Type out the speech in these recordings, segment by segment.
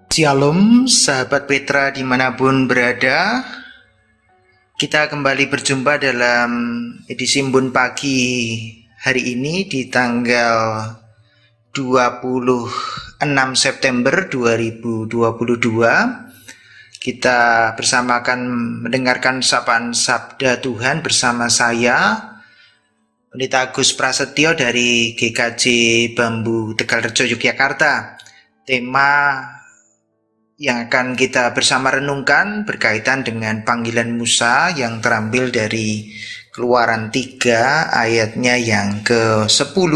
Shalom sahabat Petra dimanapun berada. Kita kembali berjumpa dalam edisi Embun Pagi hari ini di tanggal 26 September 2022. Kita bersama akan mendengarkan sapaan Sabda Tuhan bersama saya Pendeta Agus Prasetyo dari GKJ Bambu Tegalrejo Yogyakarta. Tema yang akan kita bersama renungkan berkaitan dengan panggilan Musa yang terambil dari Keluaran 3 ayatnya yang ke-10.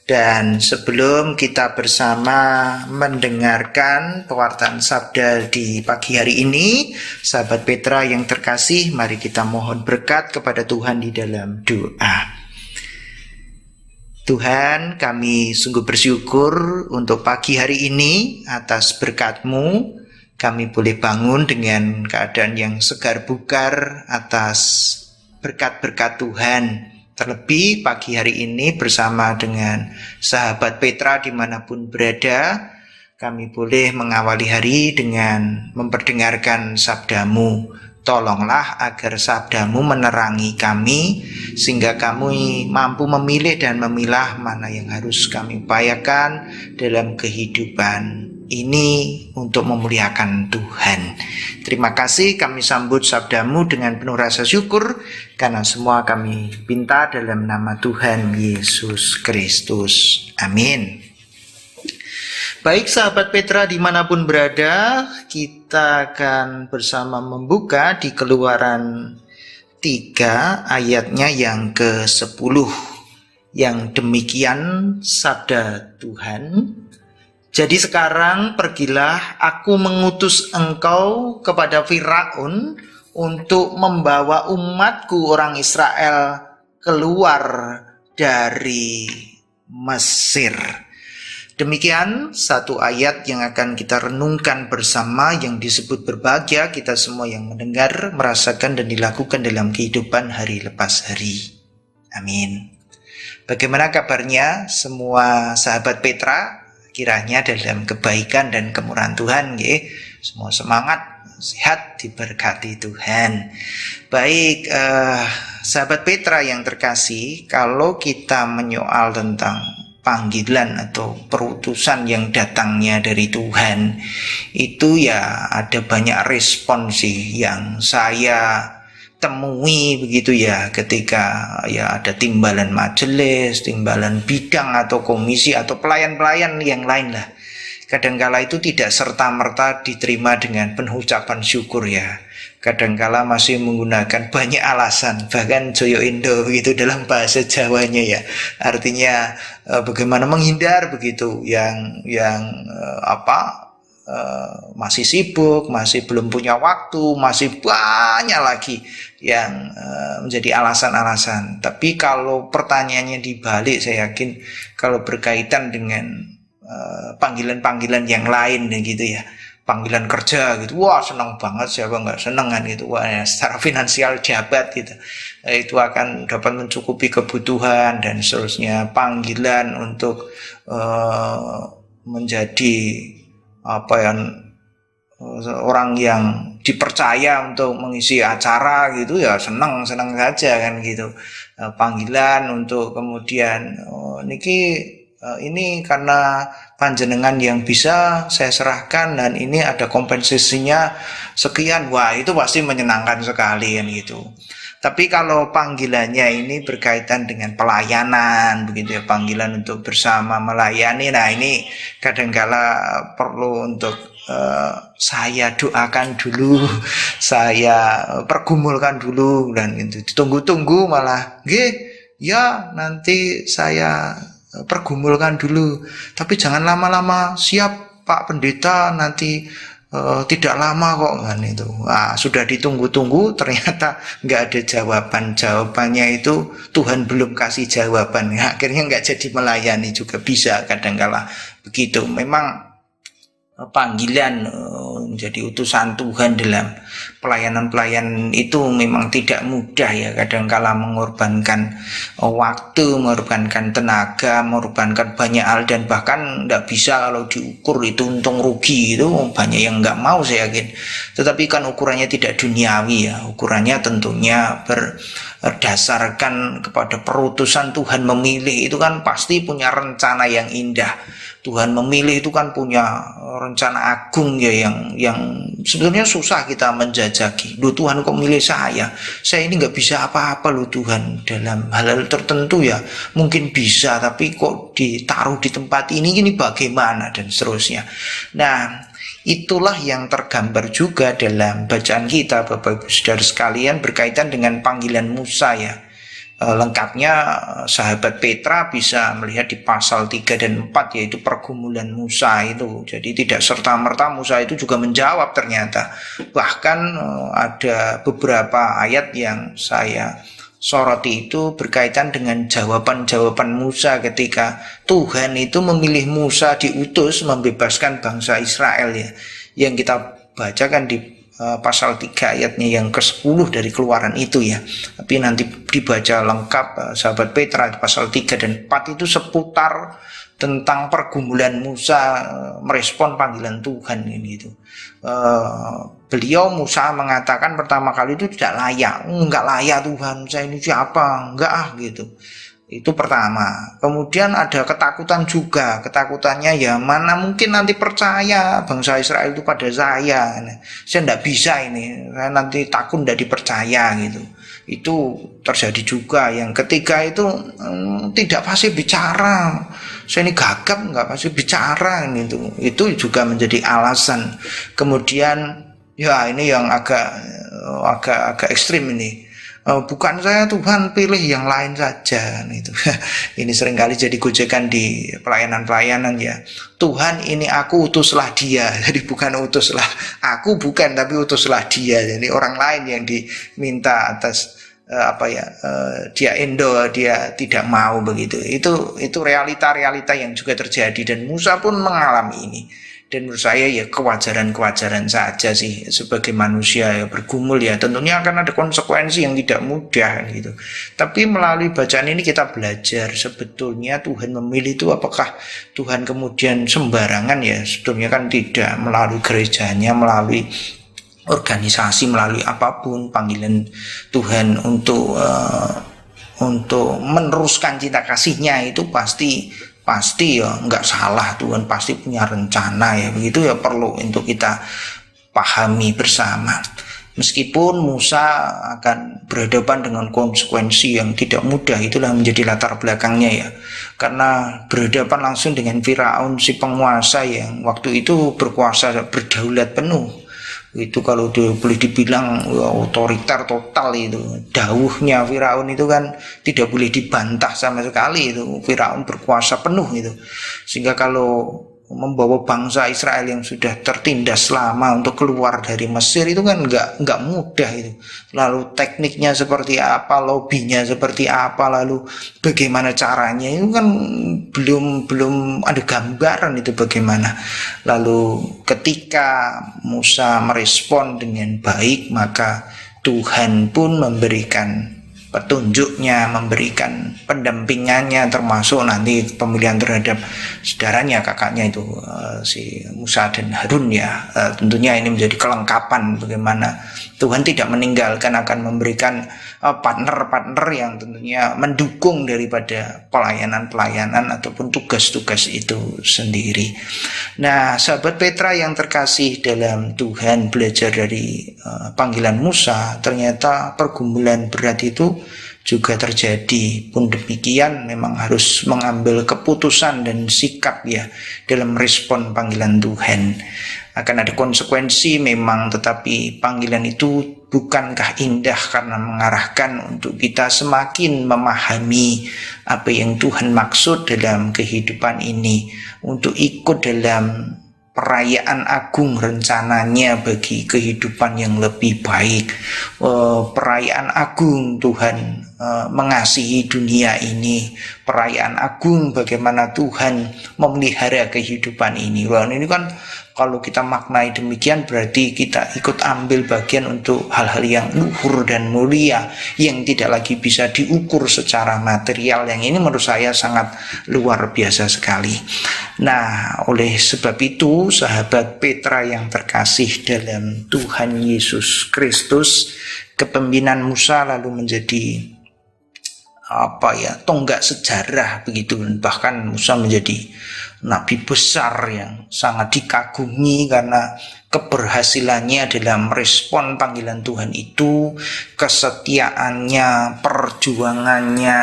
Dan sebelum kita bersama mendengarkan pewartaan sabda di pagi hari ini, sahabat Petra yang terkasih, mari kita mohon berkat kepada Tuhan di dalam doa. Tuhan, kami sungguh bersyukur untuk pagi hari ini atas berkat-Mu. Kami boleh bangun dengan keadaan yang segar bugar atas berkat-berkat Tuhan. Terlebih pagi hari ini bersama dengan sahabat Petra dimanapun berada, kami boleh mengawali hari dengan memperdengarkan sabda-Mu. Tolonglah agar sabda-Mu menerangi kami, sehingga kami mampu memilih dan memilah mana yang harus kami upayakan dalam kehidupan ini untuk memuliakan Tuhan. Terima kasih, kami sambut sabda-Mu dengan penuh rasa syukur, karena semua kami minta dalam nama Tuhan Yesus Kristus. Amin. Baik sahabat Petra dimanapun berada, kita akan bersama membuka di Keluaran 3 ayatnya yang ke-10. Yang demikian sabda Tuhan. Jadi sekarang pergilah, aku mengutus engkau kepada Firaun untuk membawa umatku orang Israel keluar dari Mesir. Demikian satu ayat yang akan kita renungkan bersama, yang disebut berbahagia kita semua yang mendengar, merasakan dan dilakukan dalam kehidupan hari lepas hari. Amin. Bagaimana kabarnya semua sahabat Petra? Kiranya dalam kebaikan dan kemurahan Tuhan, ya. Semua semangat, sehat, diberkati Tuhan. Baik, sahabat Petra yang terkasih, kalau kita menyoal tentang panggilan atau perutusan yang datangnya dari Tuhan, itu ya ada banyak respon sih yang saya temui begitu ya, ketika ya ada timbalan majelis, timbalan bidang atau komisi atau pelayan-pelayan yang lain lah. Kadangkala itu tidak serta-merta diterima dengan penuh ucapan syukur ya. Kadangkala masih menggunakan banyak alasan, bahkan Joyo Indo begitu dalam bahasa Jawanya ya. Artinya bagaimana menghindar begitu, yang masih sibuk, masih belum punya waktu, masih banyak lagi yang menjadi alasan-alasan. Tapi kalau pertanyaannya dibalik, saya yakin kalau berkaitan dengan panggilan-panggilan yang lain gitu ya, panggilan kerja gitu, wah senang banget, siapa nggak senang kan gitu, wah ya, secara finansial jabat gitu, itu akan dapat mencukupi kebutuhan dan seterusnya. Panggilan untuk menjadi orang yang dipercaya untuk mengisi acara gitu ya, senang saja kan gitu. Panggilan untuk kemudian ini karena panjenengan yang bisa saya serahkan dan ini ada kompensasinya sekian, wah itu pasti menyenangkan sekali kan gitu. Tapi kalau panggilannya ini berkaitan dengan pelayanan begitu ya, panggilan untuk bersama melayani, nah ini kadangkala perlu untuk saya doakan dulu, saya pergumulkan dulu, dan itu ditunggu-tunggu malah, ya nanti saya pergumulkan dulu, tapi jangan lama-lama, siap Pak Pendeta, nanti tidak lama kok kan itu. Sudah ditunggu-tunggu ternyata nggak ada jawabannya itu Tuhan belum kasih jawaban, akhirnya nggak jadi melayani juga bisa kadangkala begitu. Memang panggilan menjadi utusan Tuhan dalam pelayanan-pelayanan itu memang tidak mudah ya. Kadangkala mengorbankan waktu, mengorbankan tenaga, mengorbankan banyak hal, dan bahkan tidak bisa kalau diukur itu untung rugi, itu banyak yang nggak mau saya yakin. Tetapi kan ukurannya tidak duniawi ya, ukurannya tentunya berdasarkan kepada perutusan Tuhan memilih, itu kan pasti punya rencana yang indah. Tuhan memilih itu kan punya rencana agung ya, yang sebenarnya susah kita menjajaki. Loh, Tuhan kok milih saya ini nggak bisa apa-apa loh Tuhan, dalam hal-hal tertentu ya mungkin bisa, tapi kok ditaruh di tempat ini bagaimana, dan seterusnya. Nah, itulah yang tergambar juga dalam bacaan kita Bapak Ibu Saudara sekalian berkaitan dengan panggilan Musa ya. Lengkapnya sahabat Petra bisa melihat di pasal 3 dan 4, yaitu pergumulan Musa itu. Jadi tidak serta-merta Musa itu juga menjawab ternyata. Bahkan ada beberapa ayat yang saya soroti itu berkaitan dengan jawaban-jawaban Musa ketika Tuhan itu memilih Musa diutus membebaskan bangsa Israel ya. Yang kita bacakan di pasal 3 ayatnya yang ke-10 dari Keluaran itu ya. Tapi nanti dibaca lengkap sahabat Petra di pasal 3 dan 4 itu seputar tentang pergumulan Musa merespon panggilan Tuhan ini itu. Beliau Musa mengatakan pertama kali itu tidak layak. Enggak layak Tuhan, saya ini siapa? Enggak gitu. Itu pertama. Kemudian ada ketakutan juga. Ketakutannya ya mana mungkin nanti percaya bangsa Israel itu pada saya. Saya tidak bisa ini. Saya nanti takut tidak dipercaya gitu. Itu terjadi juga. Yang ketiga itu tidak pasti bicara. Saya ini gagap nggak pasti bicara gitu. Itu juga menjadi alasan. Kemudian ya ini yang agak ekstrim ini. Bukan saya Tuhan, pilih yang lain saja itu. Ini seringkali jadi gojekan di pelayanan-pelayanan ya. Tuhan ini aku, utuslah dia. Jadi bukan utuslah aku, bukan, tapi utuslah dia. Jadi orang lain yang diminta atas dia tidak mau begitu. Itu realita-realita yang juga terjadi, dan Musa pun mengalami ini. Dan menurut saya ya kewajaran-kewajaran saja sih sebagai manusia ya, bergumul ya, tentunya akan ada konsekuensi yang tidak mudah gitu. Tapi melalui bacaan ini kita belajar sebetulnya Tuhan memilih itu apakah Tuhan kemudian sembarangan ya. Sebetulnya kan tidak, melalui gerejanya, melalui organisasi, melalui apapun panggilan Tuhan untuk meneruskan cinta kasihnya itu pasti ya nggak salah. Tuhan pasti punya rencana ya, begitu ya, perlu untuk kita pahami bersama. Meskipun Musa akan berhadapan dengan konsekuensi yang tidak mudah, itulah menjadi latar belakangnya ya. Karena berhadapan langsung dengan Firaun, si penguasa yang waktu itu berkuasa berdaulat penuh. Itu kalau boleh dibilang otoriter total itu. Dawuhnya Firaun itu kan tidak boleh dibantah sama sekali itu. Firaun berkuasa penuh itu. Sehingga kalau membawa bangsa Israel yang sudah tertindas lama untuk keluar dari Mesir itu kan enggak mudah itu. Lalu tekniknya seperti apa, lobbynya seperti apa, lalu bagaimana caranya itu kan belum ada gambaran itu bagaimana. Lalu ketika Musa merespon dengan baik, maka Tuhan pun memberikan petunjuknya, memberikan pendampingannya, termasuk nanti pemilihan terhadap saudaranya, kakaknya itu si Musa dan Harun ya. Tentunya ini menjadi kelengkapan bagaimana Tuhan tidak meninggalkan, akan memberikan partner-partner yang tentunya mendukung daripada pelayanan-pelayanan ataupun tugas-tugas itu sendiri. Nah, sahabat Petra yang terkasih dalam Tuhan, belajar dari panggilan Musa, ternyata pergumulan berat itu juga terjadi. Pun demikian memang harus mengambil keputusan dan sikap ya dalam respon panggilan Tuhan. Akan ada konsekuensi memang, tetapi panggilan itu bukankah indah karena mengarahkan untuk kita semakin memahami apa yang Tuhan maksud dalam kehidupan ini, untuk ikut dalam perayaan agung rencananya bagi kehidupan yang lebih baik. Perayaan agung Tuhan mengasihi dunia ini, perayaan agung bagaimana Tuhan memelihara kehidupan ini. Wah, ini kan Kalau kita maknai demikian berarti kita ikut ambil bagian untuk hal-hal yang luhur dan mulia yang tidak lagi bisa diukur secara material. Yang ini menurut saya sangat luar biasa sekali. Nah, oleh sebab itu sahabat Petra yang terkasih dalam Tuhan Yesus Kristus, kepemimpinan Musa lalu menjadi tonggak sejarah begitu. Bahkan Musa menjadi nabi besar yang sangat dikagumi karena keberhasilannya dalam merespon panggilan Tuhan itu, kesetiaannya, perjuangannya,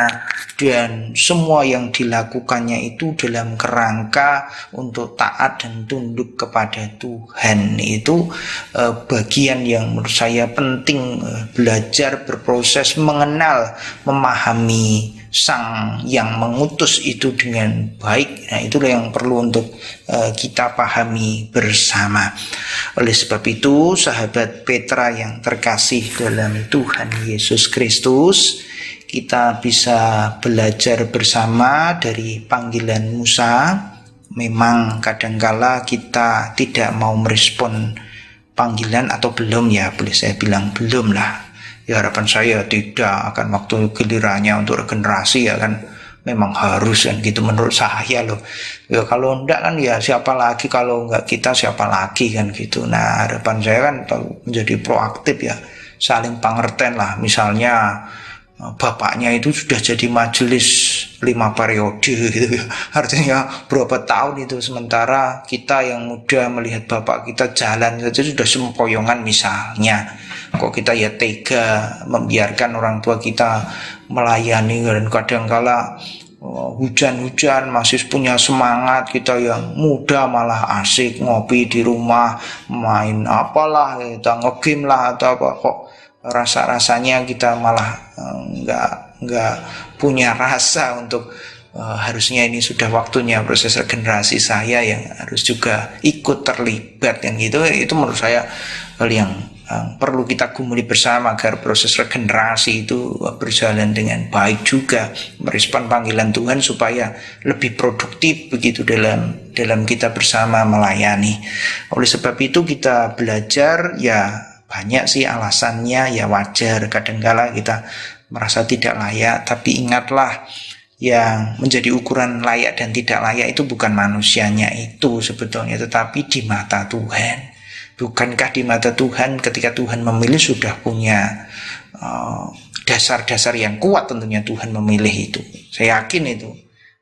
dan semua yang dilakukannya itu dalam kerangka untuk taat dan tunduk kepada Tuhan. Itu bagian yang menurut saya penting, belajar, berproses, mengenal, memahami Sang yang mengutus itu dengan baik. Nah, itulah yang perlu untuk kita pahami bersama. Oleh sebab itu, sahabat Petra yang terkasih dalam Tuhan Yesus Kristus, kita bisa belajar bersama dari panggilan Musa. Memang kadangkala kita tidak mau merespon panggilan, atau belum ya, boleh saya bilang belum lah. Ya, harapan saya tidak akan waktu gilirannya untuk regenerasi ya kan, memang harus kan gitu menurut saya loh. Ya kalau enggak kan ya siapa lagi, kalau enggak kita siapa lagi kan gitu. Nah, harapan saya kan menjadi proaktif ya, saling pengertian lah. Misalnya bapaknya itu sudah jadi majelis 5 periode gitu ya. Artinya berapa tahun itu, sementara kita yang muda melihat bapak kita jalan saja sudah sempoyongan misalnya. Kok kita ya tega membiarkan orang tua kita melayani, dan kadangkala hujan-hujan masih punya semangat, kita yang muda malah asik ngopi di rumah, main apalah, kita ngegame lah atau apa, kok rasa-rasanya kita malah nggak punya rasa untuk harusnya ini sudah waktunya proses regenerasi saya yang harus juga ikut terlibat kan gitu. Itu menurut saya hal yang perlu kita gumuli bersama agar proses regenerasi itu berjalan dengan baik juga, merespon panggilan Tuhan supaya lebih produktif begitu dalam kita bersama melayani. Oleh sebab itu kita belajar ya, banyak sih alasannya, ya wajar kadangkala kita merasa tidak layak, tapi ingatlah yang menjadi ukuran layak dan tidak layak itu bukan manusianya itu sebetulnya, tetapi di mata Tuhan. Bukankah di mata Tuhan ketika Tuhan memilih sudah punya dasar-dasar yang kuat, tentunya Tuhan memilih itu. Saya yakin itu.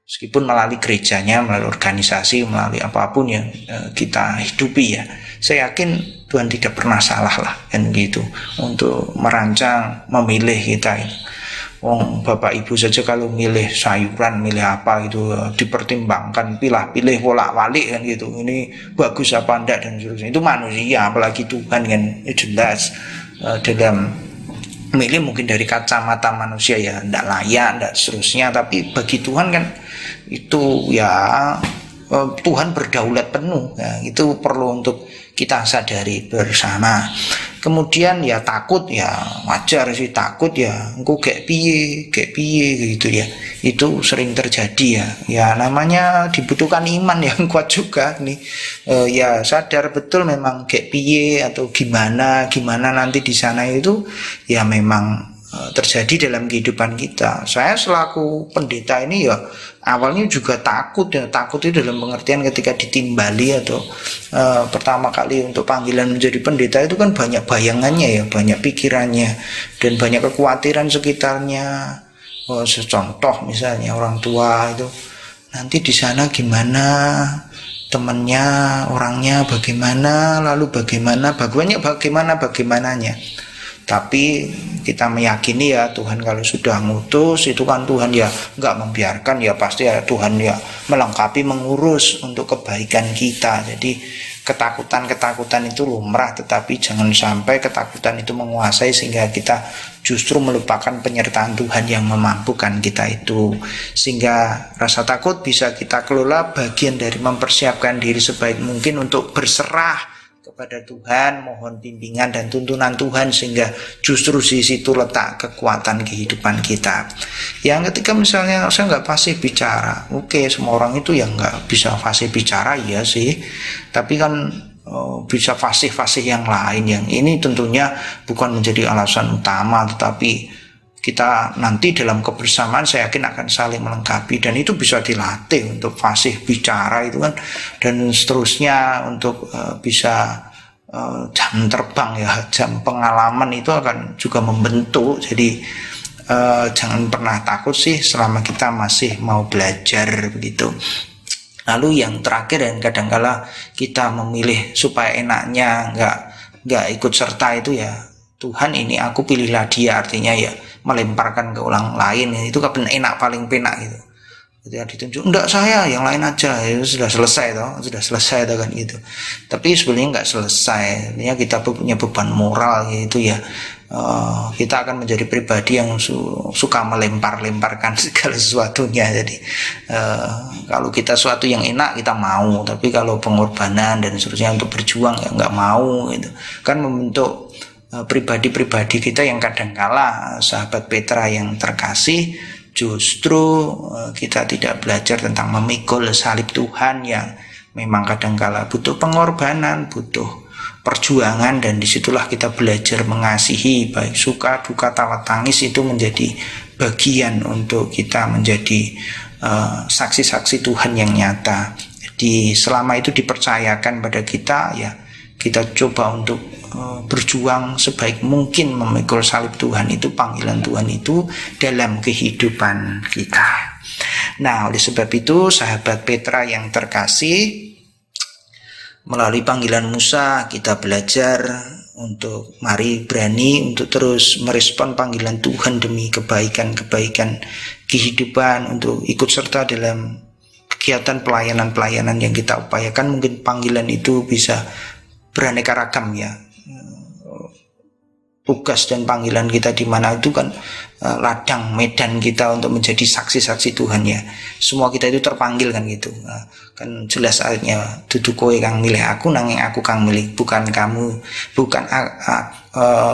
Meskipun melalui gerejanya, melalui organisasi, melalui apapun yang kita hidupi ya, saya yakin Tuhan tidak pernah salah lah kan gitu untuk merancang, memilih kita itu. Bapak ibu saja kalau milih sayuran, milih apa itu dipertimbangkan, pilih bolak-balik kan gitu, ini bagus apa enggak dan seterusnya. Itu manusia, apalagi Tuhan kan jelas dalam milih mungkin dari kacamata manusia ya enggak layak, enggak seterusnya, tapi bagi Tuhan kan itu ya Tuhan berdaulat penuh ya, itu perlu untuk kita sadari bersama. Kemudian ya takut ya wajar sih, takut ya engko gek piye gitu ya, itu sering terjadi ya namanya dibutuhkan iman yang kuat juga nih, ya sadar betul memang gek piye atau gimana nanti di sana itu ya memang terjadi dalam kehidupan kita. Saya selaku pendeta ini ya awalnya juga takut ya, takut itu dalam pengertian ketika ditimbali atau pertama kali untuk panggilan menjadi pendeta itu kan banyak bayangannya ya, banyak pikirannya dan banyak kekhawatiran sekitarnya. Contoh misalnya orang tua itu nanti di sana gimana, temannya, orangnya bagaimana, lalu bagaimananya. Tapi kita meyakini ya Tuhan kalau sudah ngutus itu kan Tuhan ya nggak membiarkan, ya pasti ya Tuhan ya melengkapi, mengurus untuk kebaikan kita. Jadi ketakutan itu lumrah, tetapi jangan sampai ketakutan itu menguasai sehingga kita justru melupakan penyertaan Tuhan yang memampukan kita itu. Sehingga rasa takut bisa kita kelola bagian dari mempersiapkan diri sebaik mungkin untuk berserah kepada Tuhan, mohon bimbingan dan tuntunan Tuhan, sehingga justru di situ letak kekuatan kehidupan kita. Yang ketika misalnya saya nggak fasih bicara, oke, semua orang itu yang nggak bisa fasih bicara, iya sih, tapi kan bisa fasih-fasih yang lain, yang ini tentunya bukan menjadi alasan utama, tetapi kita nanti dalam kebersamaan saya yakin akan saling melengkapi, dan itu bisa dilatih untuk fasih bicara itu kan, dan seterusnya untuk bisa jam terbang ya, jam pengalaman itu akan juga membentuk. Jadi jangan pernah takut sih selama kita masih mau belajar begitu. Lalu yang terakhir, dan kadangkala kita memilih supaya enaknya nggak ikut serta itu ya, Tuhan ini aku pilihlah dia, artinya ya melemparkan ke orang lain, itu kan enak, paling penak gitu. Ketika ditunjuk, enggak saya, yang lain aja, itu sudah selesai toh kan gitu. Tapi sebenarnya enggak selesai. Artinya kita punya beban moral gitu ya. Kita akan menjadi pribadi yang suka melempar-lemparkan segala sesuatunya. Jadi kalau kita sesuatu yang enak kita mau, tapi kalau pengorbanan dan seterusnya untuk berjuang ya enggak mau gitu. Kan membentuk pribadi-pribadi kita yang kadangkala, sahabat Petra yang terkasih, justru kita tidak belajar tentang memikul salib Tuhan yang memang kadangkala butuh pengorbanan, butuh perjuangan, dan disitulah kita belajar mengasihi, baik suka, duka, tawa, tangis itu menjadi bagian untuk kita menjadi saksi-saksi Tuhan yang nyata. Jadi selama itu dipercayakan pada kita ya, kita coba untuk berjuang sebaik mungkin memikul salib Tuhan itu, panggilan Tuhan itu dalam kehidupan kita. Nah, oleh sebab itu sahabat Petra yang terkasih, melalui panggilan Musa kita belajar untuk mari berani untuk terus merespon panggilan Tuhan demi kebaikan-kebaikan kehidupan, untuk ikut serta dalam kegiatan pelayanan-pelayanan yang kita upayakan. Mungkin panggilan itu bisa beraneka ragam ya, tugas dan panggilan kita di mana itu kan ladang medan kita untuk menjadi saksi-saksi Tuhan ya. Semua kita itu terpanggil kan gitu. Kan jelas ayatnya, dudu kowe kang milih aku, nanging aku kang milih, bukan kamu, bukan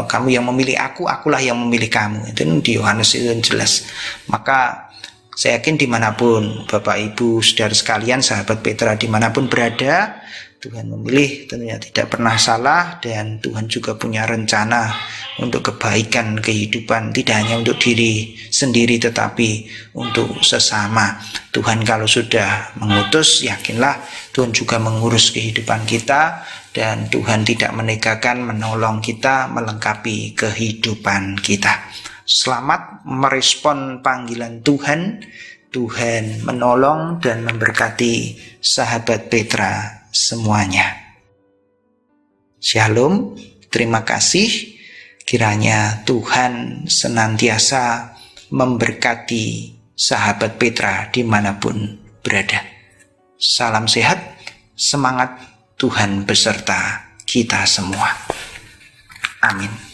kamu yang memilih aku, akulah yang memilih kamu. Itu di Yohanes itu jelas. Maka saya yakin dimanapun Bapak Ibu saudara sekalian, sahabat Petra dimanapun berada, Tuhan memilih tentunya tidak pernah salah, dan Tuhan juga punya rencana untuk kebaikan kehidupan, tidak hanya untuk diri sendiri tetapi untuk sesama. Tuhan kalau sudah mengutus, yakinlah Tuhan juga mengurus kehidupan kita, dan Tuhan tidak menegakkan, menolong kita, melengkapi kehidupan kita. Selamat merespon panggilan Tuhan. Tuhan menolong dan memberkati sahabat Petra semuanya. Shalom, terima kasih. Kiranya Tuhan senantiasa memberkati sahabat Petra dimanapun berada. Salam sehat, semangat, Tuhan beserta kita semua. Amin.